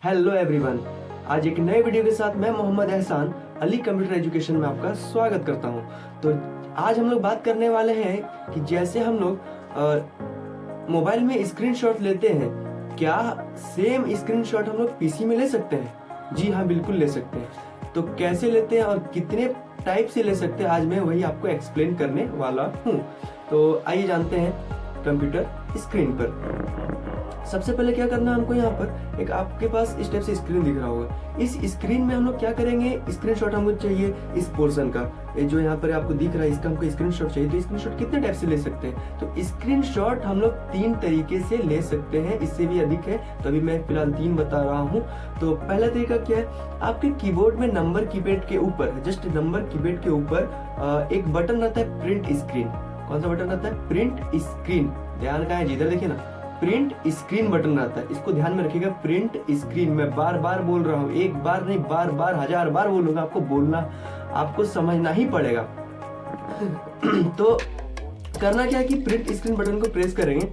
Hello everyone, आज एक नए वीडियो के साथ मैं मोहम्मद एहसान अली कंप्यूटर एजुकेशन में आपका स्वागत करता हूं। तो आज हम लोग बात करने वाले हैं कि जैसे हम लोग मोबाइल में स्क्रीनशॉट लेते हैं, क्या सेम स्क्रीनशॉट हम लोग पीसी में ले सकते हैं? जी हाँ, बिल्कुल ले सकते हैं। तो कैसे लेते हैं और कितने टाइप से ले सकते हैं, आज मैं वही आपको एक्सप्लेन करने वाला हूँ। तो आइए जानते हैं कंप्यूटर स्क्रीन पर। सबसे पहले क्या करना है हमको, यहाँ पर एक आपके पास इस टाइप से स्क्रीन दिख रहा होगा। इस स्क्रीन में हम लोग क्या करेंगे, स्क्रीनशॉट हमको चाहिए इस पोर्शन का, ये जो यहाँ पर आपको दिख रहा है इसका हमको स्क्रीनशॉट चाहिए। तो स्क्रीनशॉट कितने टाइप से ले सकते हैं? तो स्क्रीनशॉट हम लोग 3 तरीके से ले सकते हैं, इससे भी अधिक है तो अभी मैं फिलहाल 3 बता रहा हूँ। तो पहला तरीका क्या है, आपके कीबोर्ड में नंबर कीपैड के ऊपर, जस्ट नंबर कीपैड के ऊपर एक बटन रहता है प्रिंट स्क्रीन। कौन सा बटन रहता है? Print screen. ध्यान कहाँ है, जिधर देखिए ना, प्रिंट स्क्रीन बटन रहता है, इसको ध्यान में रखिएगा। प्रिंट स्क्रीन, मैं बार बार बोल रहा हूँ, एक बार नहीं बार बार 1000 बार बोलूंगा, आपको बोलना, आपको समझना ही पड़ेगा। तो करना क्या है कि प्रिंट स्क्रीन बटन को प्रेस करेंगे,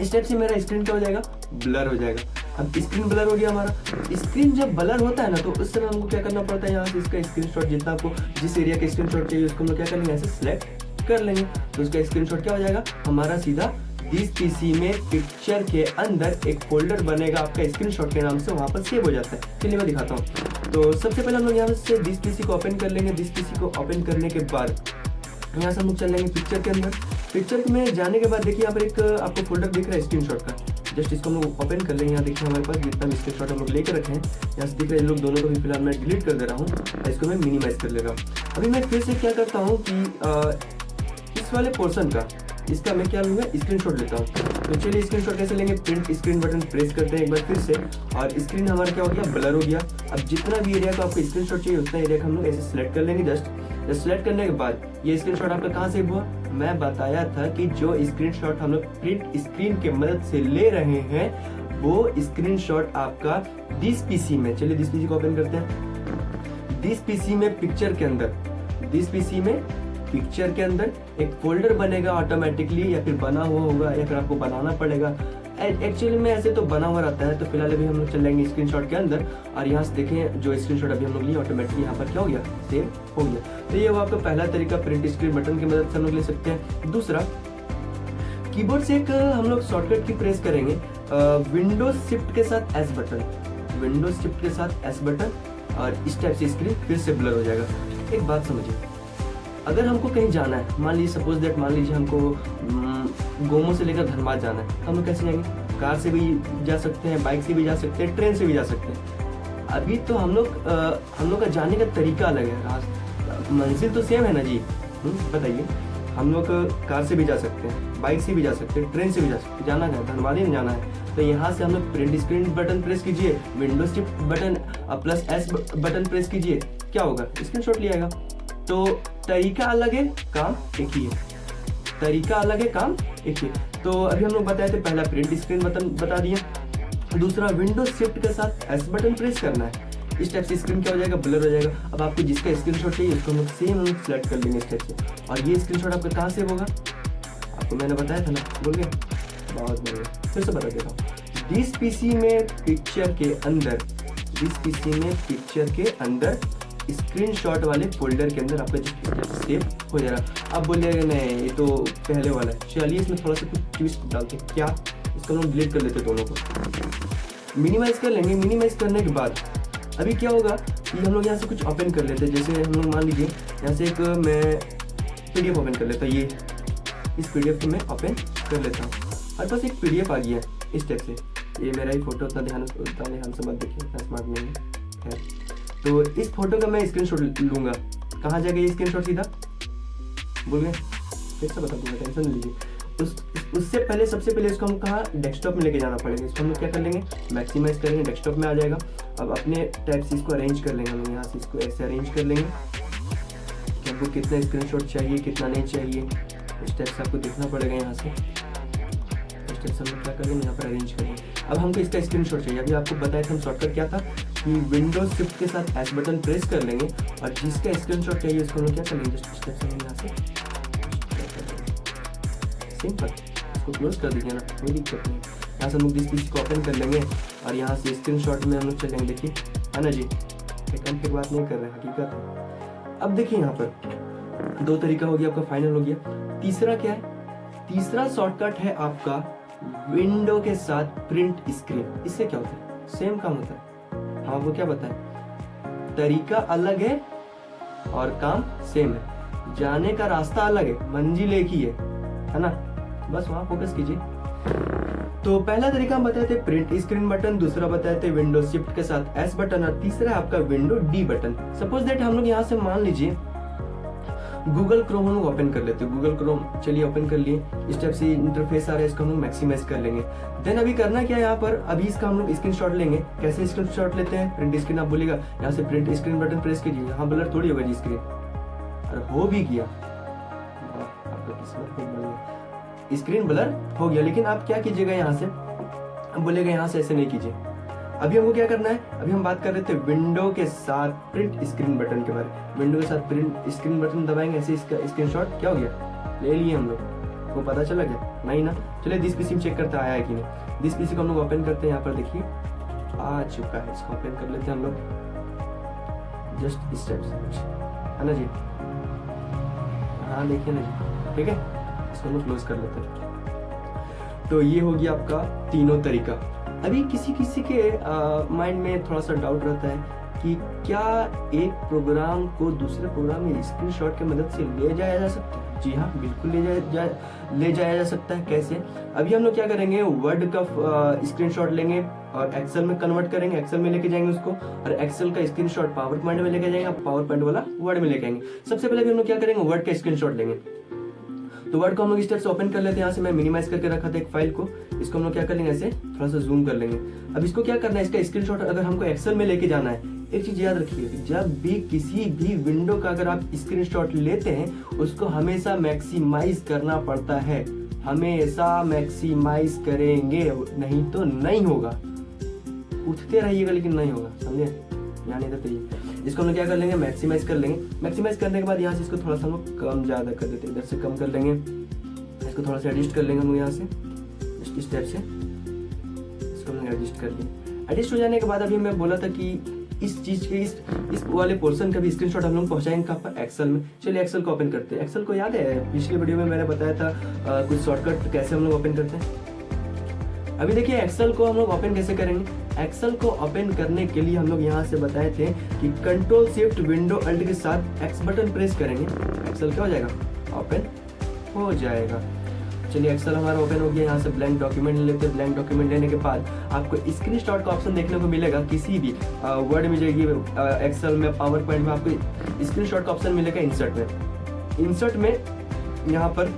इस टाइप से मेरा स्क्रीन क्या हो जाएगा, ब्लर हो जाएगा। अब स्क्रीन ब्लर हो गया हमारा। स्क्रीन जब ब्लर होता है ना, तो उस समय हमको क्या करना पड़ता है, यहाँ से इसका स्क्रीनशॉट, जितना आपको जिस एरिया का स्क्रीनशॉट चाहिए उसको हम लोग क्या करेंगे, ऐसे सिलेक्ट कर लेंगे। तो उसका स्क्रीनशॉट क्या हो जाएगा हमारा, सीधा दिस पीसी में पिक्चर के अंदर एक फोल्डर बनेगा आपका स्क्रीनशॉट के नाम से, वहां पर सेव हो जाता है। चलिए मैं दिखाता हूँ। तो सबसे पहले हम लोग यहाँ से दिस पीसी को ओपन कर लेंगे। दिस पीसी को ओपन करने के बाद यहाँ से हम लोग चल लेंगे पिक्चर के अंदर। पिक्चर में जाने के बाद देखिए यहाँ पर एक आपको फोल्डर दिख रहा है स्क्रीनशॉट का, जस्ट इसको हम लोग ओपन कर लेंगे। यहाँ देखिए हमारे पास जितना भी स्क्रीनशॉट हम लोग लेकर रखे हैं, यहाँ से दिख रहे हैं लोग दोनों को भी फिलहाल मैं डिलीट कर दे रहा हूँ, इसको मैं मिनिमाइज कर ले रहा हूँ। अभी मैं फिर से क्या करता हूँ कि इस वाले पोर्शन का, इसका मैं क्या लूंगा, स्क्रीनशॉट लेता हूँ। तो चलिए स्क्रीनशॉट कैसे लेंगे, प्रिंट स्क्रीन बटन प्रेस करते हैं एक बार फिर से, और स्क्रीन हमारा क्या हो गया, ब्लर हो गया। अब जितना भी एरिया को आपको स्क्रीनशॉट चाहिए उतना एरिया हम लोग ऐसे सिलेक्ट कर लेंगे। जस्ट सिलेक्ट करने के बाद ये स्क्रीनशॉट आपका कहाँ सेव हुआ, मैं बताया था कि जो स्क्रीनशॉट हम लोग प्रिंट स्क्रीन के मदद से ले रहे हैं वो स्क्रीनशॉट आपका दिस पीसी में, चलिए दिस पीसी को ओपन करते हैं। दिस पीसी में पिक्चर के अंदर, दिस पीसी में पिक्चर के अंदर एक फोल्डर बनेगा ऑटोमेटिकली, या फिर बना हुआ होगा, या फिर आपको बनाना पड़ेगा। एक्चुअली में ऐसे तो बना हुआ रहता है। तो फिलहाल अभी हम लोग चलेंगे स्क्रीनशॉट के अंदर, और यहाँ से देखें जो स्क्रीनशॉट अभी हम लोग लिए ऑटोमेटिकली यहाँ पर क्या हो गया, सेव हो गया। तो ये वो आपका पहला तरीका, प्रिंट स्क्रीन बटन की मदद से हम लोग ले सकते हैं। दूसरा, कीबोर्ड से एक हम लोग शॉर्टकट की प्रेस करेंगे, विंडोज शिफ्ट के साथ एस बटन, विंडोज शिफ्ट के साथ एस बटन, और इस टाइप से स्क्रीन फिर से ब्लर हो जाएगा। एक बात समझिए, अगर हमको कहीं जाना है, मान लीजिए सपोज दैट, मान लीजिए हमको गोमो से लेकर धनबाद जाना है, हम लोग कैसे जाएंगे? कार से भी जा सकते हैं, बाइक से भी जा सकते हैं, ट्रेन से भी जा सकते हैं। अभी तो हम लोग का जाने का तरीका अलग है, मंजिल तो सेम है ना जी। बताइए, हम लोग कार से भी जा सकते हैं, बाइक से भी जा सकते हैं, ट्रेन से भी जा सकते हैं। जाना है धनबाद ही जाना है, तो यहाँ से हम लोग प्रिंट स्क्रीन बटन प्रेस कीजिए, Windows shift button plus S button press कीजिए, क्या होगा, स्क्रीनशॉट लिया आएगा। तो तरीका अलग है, काम एक ही है। तरीका अलग है, काम एक ही। तो अभी हम लोग बताए थे, पहला प्रिंट स्क्रीन बटन बता दिए, दूसरा विंडोज शिफ्ट के साथ एस बटन प्रेस करना है, इस टाइप से स्क्रीन क्या हो जाएगा, ब्लर हो जाएगा। अब आपको जिसका स्क्रीनशॉट चाहिए उसको हम लोग सेम सिलेक्ट कर लेंगे इस टाइप से, और ये स्क्रीनशॉट आपका कहाँ सेव होगा, आपको मैंने बताया था ना, बोल गए, बहुत बढ़िया, फिर से बता देता हूँ। दिस पीसी में पिक्चर के अंदर, दिस पीसी में पिक्चर के अंदर स्क्रीनशॉट वाले फोल्डर के अंदर आपका सेव हो जाएगा। अब बोलिएगा नहीं ये तो पहले वाला है, चलिए इसमें थोड़ा सा कुछ ट्विस्ट डालते हैं। क्या, इसको हम डिलीट कर लेते दोनों को, मिनिमाइज कर लेंगे। मिनिमाइज करने के बाद अभी क्या होगा कि हम लोग यहाँ से कुछ ओपन कर लेते हैं। जैसे हम लोग मान लीजिए यहाँ से एक मैं PDF ओपन कर लेता हूँ, ये इस PDF को मैं ओपन कर लेता हूँ, और बस एक PDF आ गया इस टाइप से। ये मेरा ही फोटो, उतना ध्यान से मत देखिए, स्मार्ट नहीं है। तो इस फोटो का मैं स्क्रीनशॉट लूंगा, कहाँ जाएगा ये स्क्रीनशॉट, सीधा बोल गए, फिर से बता दूंगा, टेंशन नहीं लीजिए। उससे पहले सबसे पहले इसको हम कहाँ, डेस्कटॉप में लेके जाना पड़ेगा। इसको हम लोग क्या कर लेंगे, मैक्सिमाइज करेंगे, डेस्कटॉप में आ जाएगा। अब अपने टाइप से इसको अरेंज कर लेंगे हम लोग, यहाँ से इसको ऐसे अरेंज कर लेंगे कि आपको कितना स्क्रीनशॉट चाहिए, कितना नहीं चाहिए, इस टाइप से आपको देखना पड़ेगा। यहाँ से इस टाइप से हम लोग क्या करेंगे, यहाँ पर अरेंज करेंगे। अब हमको इसका स्क्रीनशॉट चाहिए, अभी आपको बताया था हम शॉर्टकट क्या था कि विंडोज शिफ्ट के साथ एस बटन प्रेस कर लेंगे, और जिसका स्क्रीनशॉट चाहिए उसको हम लोग क्या करेंगे, जस्ट स्टेप से यहाँ से सिंपल इसको क्लोज कर दीजिए ना, कोई दिक्कत नहीं। यहाँ से हम लोग दिस पीसी को ओपन कर लेंगे और यहाँ से स्क्रीनशॉट में हम लोग चलेंगे। देखिए है ना जी, सेकंड की बात नहीं कर रहे, हकीकत है। अब देखिए यहाँ पर 2 तरीका हो गया आपका, फाइनल हो गया। तीसरा क्या है? तीसरा शॉर्टकट है आपका विंडो के साथ प्रिंट स्क्रीन। इससे क्या होता है? सेम काम होता है। हाँ वो क्या बताएं, तरीका अलग है और काम सेम है, जाने का रास्ता अलग है, मंजिल एक ही है ना, बस वहां फोकस कीजिए। तो पहला तरीका हम बताए थे प्रिंट स्क्रीन बटन, दूसरा बताए थे विंडो शिफ्ट के साथ एस बटन, और तीसरा है आपका window D button. Suppose that हम लोग यहाँ से मान लीजिए गूगल क्रोम हम लोग ओपन कर लेते हैं। गूगल क्रोम चलिए ओपन कर लिए, इस टाइप से इंटरफेस आ रहा है, इसको हम लोग मैक्सिमाइज कर लेंगे। देन अभी करना क्या है यहाँ पर, अभी इसका हम लोग स्क्रीनशॉट लेंगे। कैसे स्क्रीनशॉट लेते हैं? प्रिंट स्क्रीन, आप बोलेगा यहाँ से प्रिंट स्क्रीन बटन प्रेस कीजिए। हाँ ब्लर थोड़ी होगा जी स्क्रीन, अरे हो भी गया, आपका किस्मत बहुत बढ़िया, स्क्रीन ब्लर हो गया। लेकिन आप क्या कीजिएगा, यहाँ से बोलेगा यहाँ से ऐसे नहीं कीजिए। अभी हमको क्या करना है, अभी हम बात कर रहे थे विंडो के साथ प्रिंट स्क्रीन बटन के बारे में। विंडो के साथ प्रिंट स्क्रीन बटन दबाएंगे, ऐसे इसका स्क्रीनशॉट क्या हो गया, ले लिए हम लोग को, पता चला गया नहीं ना। चलिए दिस पीसी में चेक करते आया है कि नहीं। दिस पीसी को हम लोग ओपन करते हैं, यहाँ पर देखिए आ चुका है। इसको ओपन कर लेते हैं हम लोग, जस्ट इस टाइप से, है ना जी। हाँ देखिए ना जी, ठीक है, इसको हम लोग क्लोज कर लेते हैं। तो ये हो गया आपका तीनों तरीका। अभी किसी किसी के माइंड में थोड़ा सा डाउट रहता है कि क्या एक प्रोग्राम को दूसरे प्रोग्राम में स्क्रीनशॉट की मदद से ले जाया जा सकता है? जी हाँ, बिल्कुल ले जाया जा सकता है। कैसे? अभी हम लोग क्या करेंगे, वर्ड का स्क्रीनशॉट लेंगे और एक्सेल में कन्वर्ट करेंगे, एक्सेल में लेके जाएंगे उसको, और एक्सेल का स्क्रीनशॉट पावर पॉइंट में लेके जाएंगे, पावर पॉइंट वाला वर्ड में लेके आएंगे। सबसे पहले हम लोग क्या करेंगे, वर्ड का स्क्रीनशॉट लेंगे। तो वर्ड को हम लोग इस टाइप से ओपन कर लेते हैं। यहाँ से मैं मिनिमाइज करके रखा था एक फाइल को, इसको हम लोग क्या कर लेंगे, ऐसे थोड़ा सा जूम कर लेंगे। अब इसको क्या करना है, इसका स्क्रीनशॉट अगर हमको एक्सेल में लेके जाना है, एक चीज याद रखिए, जब भी किसी भी विंडो का अगर आप स्क्रीनशॉट लेते हैं, उसको हमेशा मैक्सिमाइज करना पड़ता है। हमेशा मैक्सिमाइज करेंगे, नहीं तो नहीं होगा। उठते रहिएगा लेकिन नहीं होगा, समझे? यहाँ नहीं तो इसको हम लोग क्या कर लेंगे, मैक्सिमाइज कर लेंगे। मैक्सिमाइज करने के बाद यहाँ से इसको थोड़ा सा हम लोग कम ज्यादा कर देते हैं, इधर से कम कर लेंगे, इसको थोड़ा सा एडजस्ट कर लेंगे हम लोग यहाँ से, इस स्टेप से इसको हम लोग एडजस्ट कर लिए। एडजस्ट हो जाने के बाद अभी मैं बोला था कि इस चीज के इस वाले पोर्शन का भी स्क्रीनशॉट हम लोग पहुंचाएंगे कहाँ पर, एक्सेल में। चलिए एक्सेल को ओपन करते हैं। एक्सेल को याद है पिछले वीडियो में मैंने बताया था कुछ शॉर्टकट कैसे हम लोग ओपन करते हैं। अभी देखिए एक्सेल को हम लोग ओपन कैसे करेंगे। एक्सेल को ओपन करने के लिए हम लोग यहाँ से बताए थे कि कंट्रोल शिफ्ट विंडो अल्ट के साथ एक्स बटन प्रेस करेंगे, एक्सेल क्या हो जाएगा, ओपन हो जाएगा। चलिए एक्सेल हमारा ओपन हो गया। यहाँ से ब्लैंक डॉक्यूमेंट लेते हैं। ब्लैंक डॉक्यूमेंट लेने के बाद आपको स्क्रीनशॉट का ऑप्शन देखने को मिलेगा, किसी भी वर्ड में जाइए, एक्सेल में, पावर पॉइंट में आपको स्क्रीनशॉट का ऑप्शन मिलेगा इंसर्ट में। इंसर्ट में यहाँ पर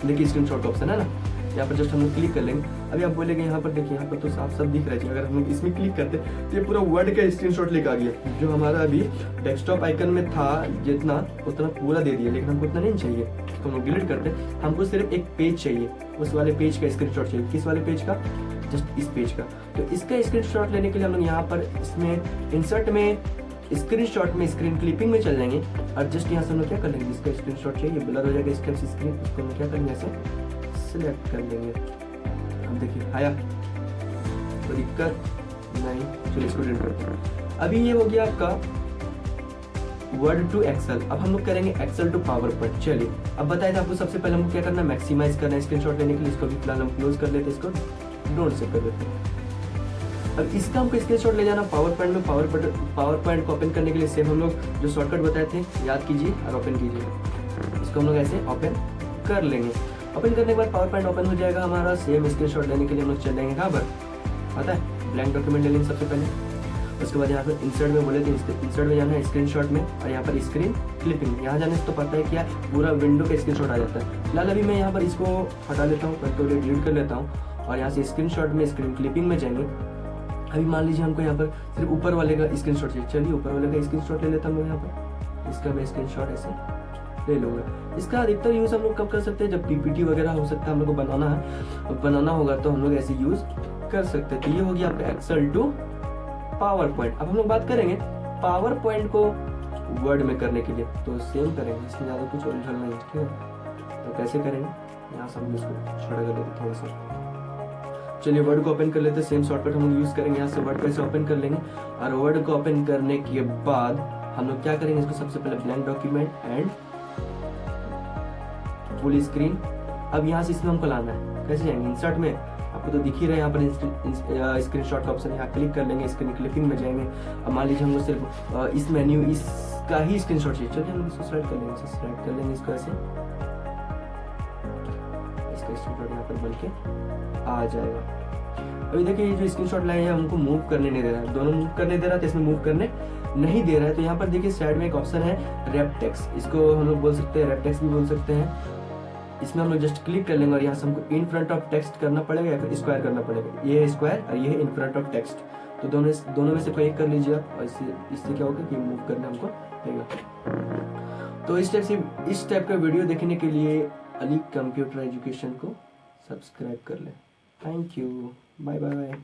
देखिए स्क्रीनशॉट का ऑप्शन है ना, यहाँ पर जस्ट हम लोग क्लिक कर लेंगे। अभी आप बोलेंगे यहाँ पर देखिए, यहाँ पर तो साफ साफ दिख रहा है। अगर हम लोग इसमें क्लिक करते तो ये पूरा वर्ड का स्क्रीनशॉट लेकर आ गया, जो हमारा अभी डेस्कटॉप आइकन में था जितना उतना पूरा दे दिया, लेकिन हमको उतना नहीं चाहिए, तो हम लोग डिलीट करते हैं। हमको सिर्फ एक पेज चाहिए, उस वाले पेज का स्क्रीनशॉट चाहिए। किस वाले पेज का, जस्ट इस पेज का। तो इसका स्क्रीनशॉट लेने के लिए हम लोग यहाँ पर इसमें इंसर्ट में स्क्रीनशॉट में स्क्रीन क्लिपिंग में चल जाएंगे और जस्ट यहाँ से हम लोग क्या कर लेंगे, जिसका स्क्रीनशॉट चाहिए ब्लर हो जाएगा इसका स्क्रीन, उसको हम क्या करेंगे, ऐसे सिलेक्ट कर लेंगे। अब देखिए आया, तो दिक्कत नहीं। चलिए इसको डिलीट करते हैं। अभी ये हो गया आपका वर्ड टू एक्सेल। अब हम लोग करेंगे एक्सेल टू पावर पॉइंट। चलिए अब बताया था आपको, सबसे पहले हमको क्या करना है, मैक्सिमाइज करना है स्क्रीनशॉट लेने के लिए। इसको भी फिलहाल हम क्लोज कर लेते हैं, इसको डोंट सेव कर देते हैं। अब इसका हमको स्क्रीनशॉट ले जाना पावर पॉइंट में। पावर पॉइंट को ओपन करने के लिए सेम हम लोग जो शॉर्टकट बताए थे याद कीजिए और ओपन कीजिए। इसको हम लोग ऐसे ओपन कर लेंगे। ओपन करने के बाद पावर पॉइंट ओपन हो जाएगा हमारा। सेम स्क्रीनशॉट लेने के लिए हम लोग चल जाएंगे कहाँ पर, पता है, ब्लैंक डॉक्यूमेंट ले लेंगे सबसे पहले। उसके बाद यहाँ पर इंसर्ट में बोले थे, इंसर्ट में जाना है स्क्रीनशॉट में, और यहाँ पर स्क्रीन क्लिपिंग। यहाँ जाने से तो पता है क्या पूरा विंडो का स्क्रीनशॉट आ जाता है। फिलहाल अभी मैं यहाँ पर इसको हटा लेता हूँ, कंट्रोल डिलीट कर लेता हूँ और यहाँ से स्क्रीनशॉट में स्क्रीन क्लिपिंग में जाएंगे। अभी मान लीजिए हमको यहाँ पर सिर्फ ऊपर वाले का स्क्रीनशॉट चाहिए। चलिए ऊपर वाले का स्क्रीनशॉट ले लेता हूँ यहाँ पर। इसका मैं स्क्रीनशॉट ऐसे ले लूंगा। इसका अधिकतर यूज हम लोग कब कर सकते हैं, जब पीपीटी वगैरह हो सकता है हम लोग को बनाना होगा तो हम लोग ऐसे यूज कर सकते हैं। तो ये हो गया आपका एक्सेल टू पावर पॉइंट। अब हम लोग बात करेंगे पावर पॉइंट को वर्ड में करने के लिए, तो सेम करेंगे, इसमें ज्यादा कुछ उलझन नहीं है, ठीक है। तो कैसे करेंगे, यहाँ से हम इसको छोटा कर लेते थोड़ा सा। चलिए वर्ड को ओपन कर लेते हैं। सेम शॉर्टकट हम लोग यूज करेंगे। यहाँ से वर्ड को ऐसे ओपन कर लेंगे और वर्ड को ओपन करने के बाद हम लोग क्या करेंगे, इसको सबसे पहले blank document and full screen. अब यहाँ से इसमें हमको लाना है, कैसे जाएंगे, इंसर्ट में आपको तो दिख ही रहा है, यहाँ पर स्क्रीनशॉट का ऑप्शन, यहाँ क्लिक कर लेंगे, स्क्रीन क्लिपिंग में जाएंगे। अब मान लीजिए हम लोग सिर्फ इस मेन्यू इसका ही स्क्रीनशॉट चाहिए, चलिए हम लोग इसको सेलेक्ट कर लेंगे, सेलेक्ट कर लेंगे इसको ऐसे, इसका स्क्रीनशॉट यहाँ पर बन के आ जाएगा। अभी देखिए ये जो स्क्रीनशॉट लाए हैं हमको मूव करने नहीं दे रहा है, दोनों मूव करने दे रहा है तो इसमें मूव करने नहीं दे रहा है। तो यहाँ पर देखिए साइड में एक ऑप्शन है रैप टेक्स्ट, इसको हम लोग बोल सकते हैं रैप टेक्स्ट भी बोल सकते हैं। इसमें हम लोग जस्ट क्लिक कर लेंगे और यहाँ से हमको इन फ्रंट ऑफ टेक्स्ट करना पड़ेगा या फिर स्क्वायर करना पड़ेगा। ये है स्क्वायर और ये है इन फ्रंट ऑफ टेक्स्ट, तो दोनों में से कोई एक कर लीजिए आप, और इससे क्या होगा कि मूव करना हमको देगा। तो इस टाइप का वीडियो देखने के लिए अली कंप्यूटर एजुकेशन को सब्सक्राइब कर लें। Thank you, bye bye.